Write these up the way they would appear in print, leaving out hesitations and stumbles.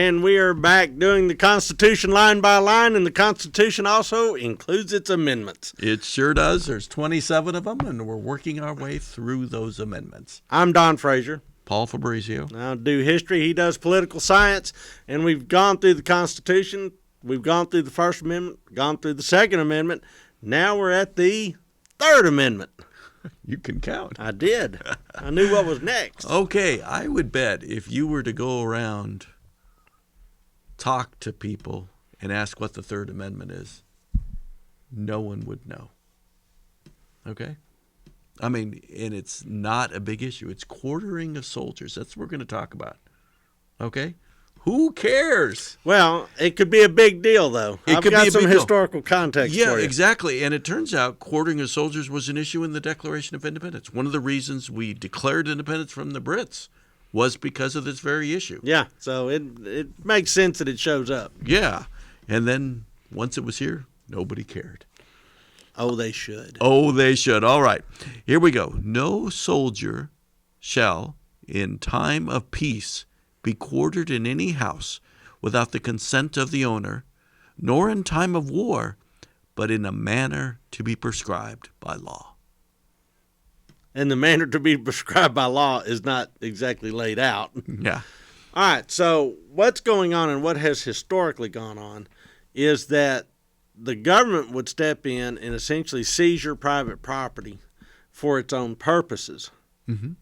And we are back doing the Constitution line by line, and the Constitution also includes its amendments. It sure does. There's 27 of them, and we're working our way through those amendments. I'm Don Frazier. Paul Fabrizio. I do history. He does political science, and we've gone through the Constitution. We've gone through the First Amendment, gone through the Second Amendment. Now we're at the Third Amendment. You can count. I did. I knew what was next. Okay, I would bet if you were to go around, talk to people, and ask what the Third Amendment is, no one would know. Okay? I mean, and it's not a big issue. It's quartering of soldiers. That's what we're going to talk about. Okay? Who cares? Well, it could be a big deal, though. I've got some historical context for you. Yeah, exactly. And it turns out quartering of soldiers was an issue in the Declaration of Independence. One of the reasons we declared independence from the Brits was because of this very issue. Yeah, so it makes sense that it shows up. Yeah. And then once it was here, nobody cared. Oh, they should. Oh, they should. All right. Here we go. No soldier shall, in time of peace, be quartered in any house without the consent of the owner, nor in time of war, but in a manner to be prescribed by law. And the manner to be prescribed by law is not exactly laid out. Yeah. All right, so what's going on and what has historically gone on is that the government would step in and essentially seize your private property for its own purposes. Mm-hmm.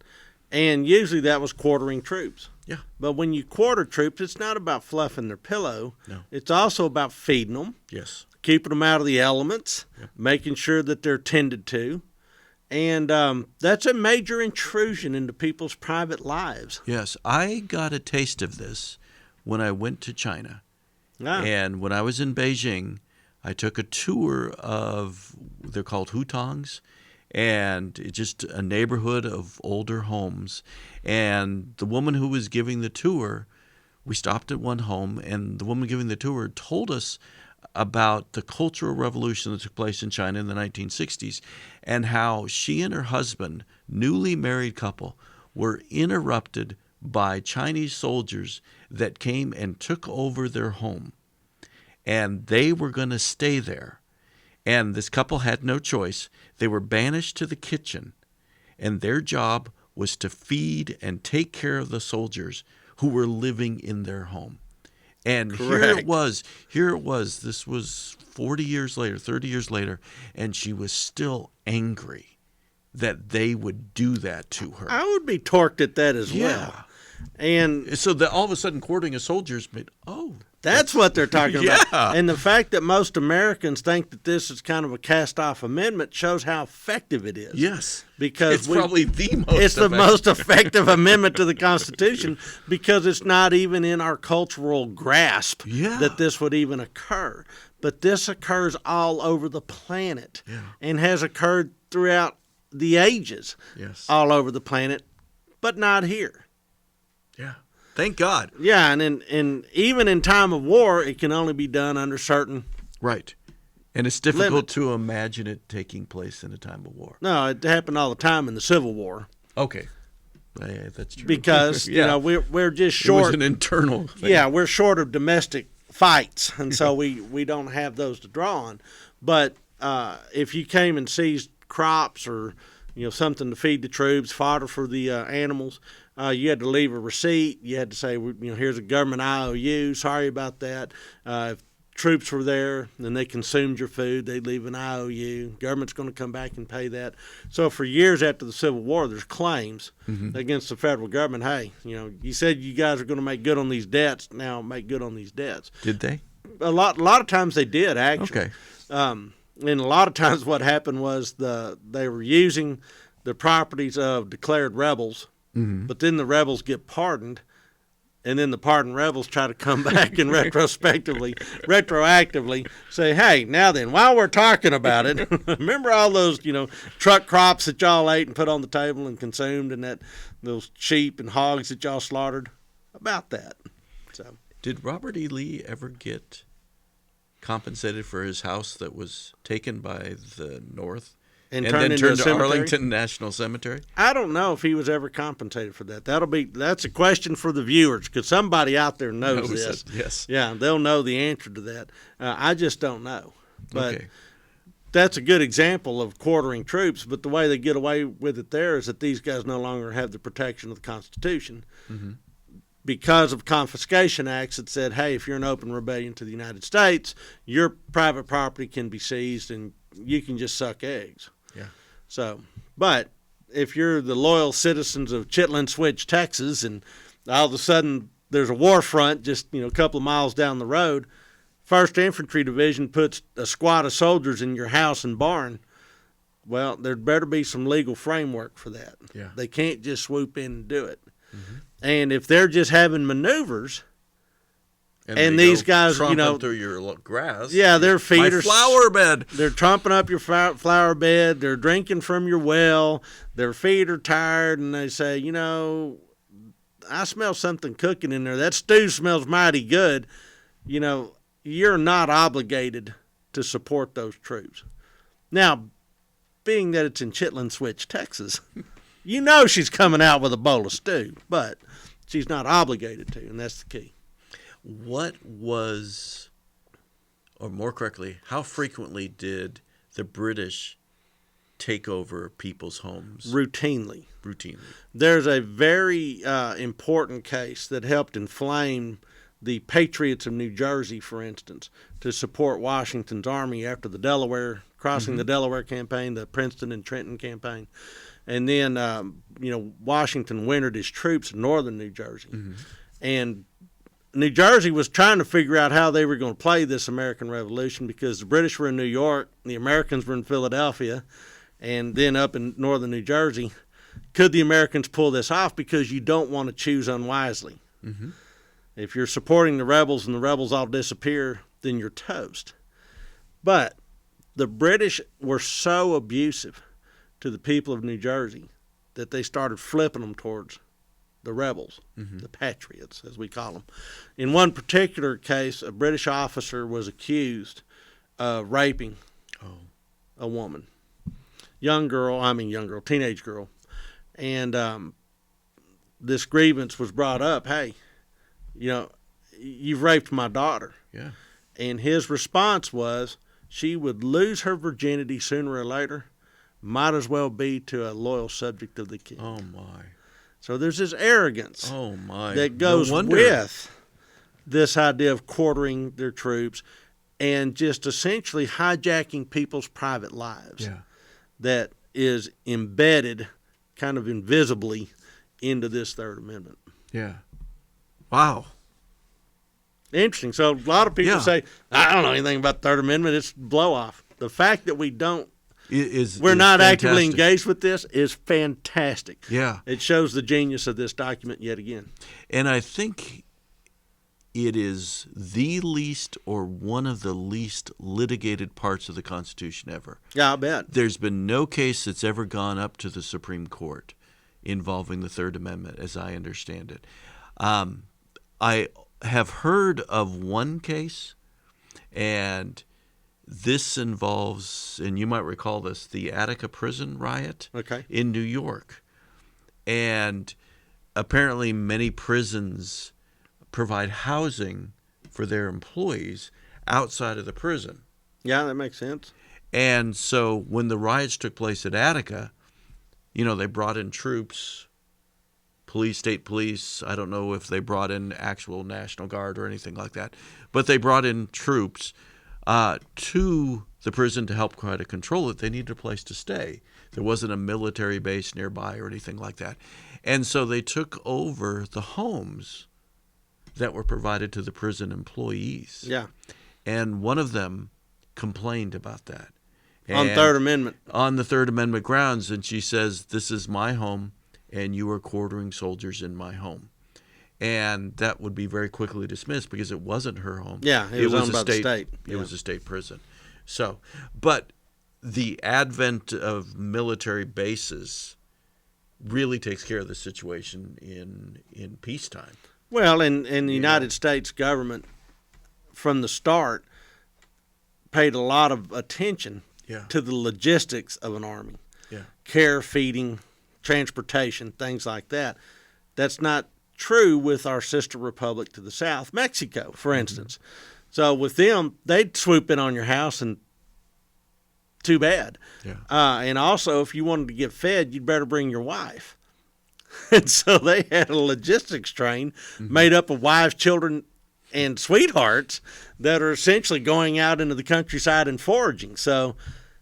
And usually that was quartering troops. Yeah. But when you quarter troops, it's not about fluffing their pillow. No. It's also about feeding them. Yes. Keeping them out of the elements, Yep. making sure that they're tended to. And that's a major intrusion into people's private lives. Yes. I got a taste of this when I went to China. Ah. And when I was in Beijing, I took a tour of, they're called hutongs, and it's just a neighborhood of older homes. And the woman who was giving the tour, we stopped at one home, and the woman giving the tour told us about the Cultural Revolution that took place in China in the 1960s and how she and her husband, newly married couple, were interrupted by Chinese soldiers that came and took over their home. And they were going to stay there. And this couple had no choice. They were banished to the kitchen, and their job was to feed and take care of the soldiers who were living in their home. And Correct. here it was, this was 40 years later, 30 years later, and she was still angry that they would do that to her. I would be torqued at that as well. And so that all of a sudden courting of soldiers made, that's what they're talking about. Yeah. And the fact that most Americans think that this is kind of a cast-off amendment shows how effective it is. yes, Because it's probably the most it's the effective. most effective amendment to the Constitution because it's not even in our cultural grasp Yeah. that this would even occur. But this occurs all over the planet and has occurred throughout the ages Yes. all over the planet, but not here. Yeah. Thank God. Yeah, and even in time of war, it can only be done under certain Right. And it's difficult limits. to imagine it taking place in a time of war. No, it happened all the time in the Civil War Okay. Yeah, that's true. because Yeah. you know we're just It was short. an internal thing. Yeah, we're short of domestic fights, and so we don't have those to draw on. But if you came and seized crops or something to feed the troops, fodder for the animals, you had to leave a receipt. You had to say, here's a government IOU. Sorry about that. If troops were there and they consumed your food, they'd leave an IOU. Government's going to come back and pay that. So for years after the Civil War, there's claims against the federal government. Hey, you said you guys are going to make good on these debts. Now make good on these debts. Did they? A lot of times they did, actually. Okay. And a lot of times what happened was they were using the properties of declared rebels, but then the rebels get pardoned, and then the pardoned rebels try to come back and retroactively say, hey, now then, while we're talking about it, remember all those, truck crops that y'all ate and put on the table and consumed, and those sheep and hogs that y'all slaughtered? About that. So, Did Robert E. Lee ever get compensated for his house that was taken by the North and and turned then into a turned to cemetery? Arlington National Cemetery? I don't know if he was ever compensated for that. That's a question for the viewers, because somebody out there knows this. It, yes. Yeah, they'll know the answer to that. I just don't know. But Okay. that's a good example of quartering troops. But the way they get away with it there is that these guys no longer have the protection of the Constitution. Mm-hmm. Because of confiscation acts that said, hey, if you're an open rebellion to the United States, your private property can be seized and you can just suck eggs. Yeah. So, but if you're the loyal citizens of Chitlin Switch, Texas, and all of a sudden there's a war front just a couple of miles down the road, First Infantry Division puts a squad of soldiers in your house and barn. Well, there better be some legal framework for that. Yeah. They can't just swoop in and do it. Mm-hmm. And if they're just having maneuvers, and they these go guys, tromping through your grass. yeah, their feet My are flower bed. They're tromping up your flower bed. They're drinking from your well. Their feet are tired, and they say, I smell something cooking in there. That stew smells mighty good. You're not obligated to support those troops. Now, being that it's in Chitlin Switch, Texas, she's coming out with a bowl of stew, but she's not obligated to, and that's the key. What was, or more correctly, how frequently did the British take over people's homes? Routinely. There's a very important case that helped inflame the Patriots of New Jersey, for instance, to support Washington's army after the Delaware, crossing the Delaware campaign, the Princeton and Trenton campaign. And then, Washington wintered his troops in northern New Jersey. Mm-hmm. And New Jersey was trying to figure out how they were going to play this American Revolution, because the British were in New York, the Americans were in Philadelphia, and then up in northern New Jersey. Could the Americans pull this off? Because you don't want to choose unwisely. Mm-hmm. If you're supporting the rebels and the rebels all disappear, then you're toast. But the British were so abusive to the people of New Jersey that they started flipping them towards the rebels, the patriots, as we call them. In one particular case, a British officer was accused of raping a woman. Teenage girl. And this grievance was brought up, hey, you've raped my daughter. Yeah. And his response was, she would lose her virginity sooner or later. Might as well be to a loyal subject of the king. Oh, my. So there's this arrogance that goes with this idea of quartering their troops and just essentially hijacking people's private lives. Yeah. That is embedded kind of invisibly into this Third Amendment. Yeah. Wow. Interesting. So a lot of people say, I don't know anything about the Third Amendment. It's blow off. The fact that we're not actively engaged with this is fantastic. Yeah. It shows the genius of this document yet again. And I think it is the least or one of the least litigated parts of the Constitution ever. Yeah, I bet. There's been no case that's ever gone up to the Supreme Court involving the Third Amendment, as I understand it. I have heard of one case, and this involves, and you might recall this, the Attica prison riot in New York. And apparently many prisons provide housing for their employees outside of the prison. Yeah, that makes sense. And so when the riots took place at Attica, they brought in troops, state police. I don't know if they brought in actual National Guard or anything like that, but they brought in troops to the prison to help try to control it. They needed a place to stay. There wasn't a military base nearby or anything like that. And so they took over the homes that were provided to the prison employees. Yeah. And one of them complained about that. On Third Amendment. On the Third Amendment grounds. And she says, this is my home, and you are quartering soldiers in my home. And that would be very quickly dismissed because it wasn't her home. Yeah, it was owned by the state. It was a state prison. So, but the advent of military bases really takes care of the situation in peacetime. Well, and the United States government, from the start, paid a lot of attention Yeah. to the logistics of an army. Yeah. Care, feeding, transportation, things like that. That's not true with our sister republic to the south, Mexico, for instance. So with them, they'd swoop in on your house and too bad. Yeah. And also, if you wanted to get fed, you'd better bring your wife. And so they had a logistics train made up of wives, children, and sweethearts that are essentially going out into the countryside and foraging. So,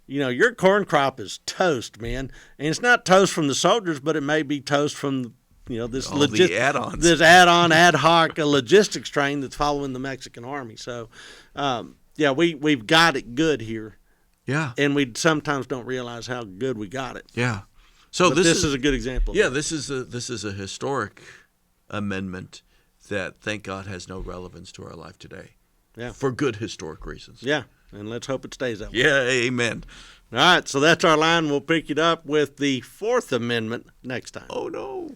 your corn crop is toast, man. And it's not toast from the soldiers, but it may be toast from, this the add-ons. this add-on ad hoc logistics train that's following the Mexican army. So, we've got it good here. Yeah. And we sometimes don't realize how good we got it. Yeah. So But this is a good example. Yeah, this is a historic amendment that, thank God, has no relevance to our life today. Yeah. For good historic reasons. Yeah, and let's hope it stays that way. Yeah, amen. All right, so that's our line. We'll pick it up with the Fourth Amendment next time. Oh, no.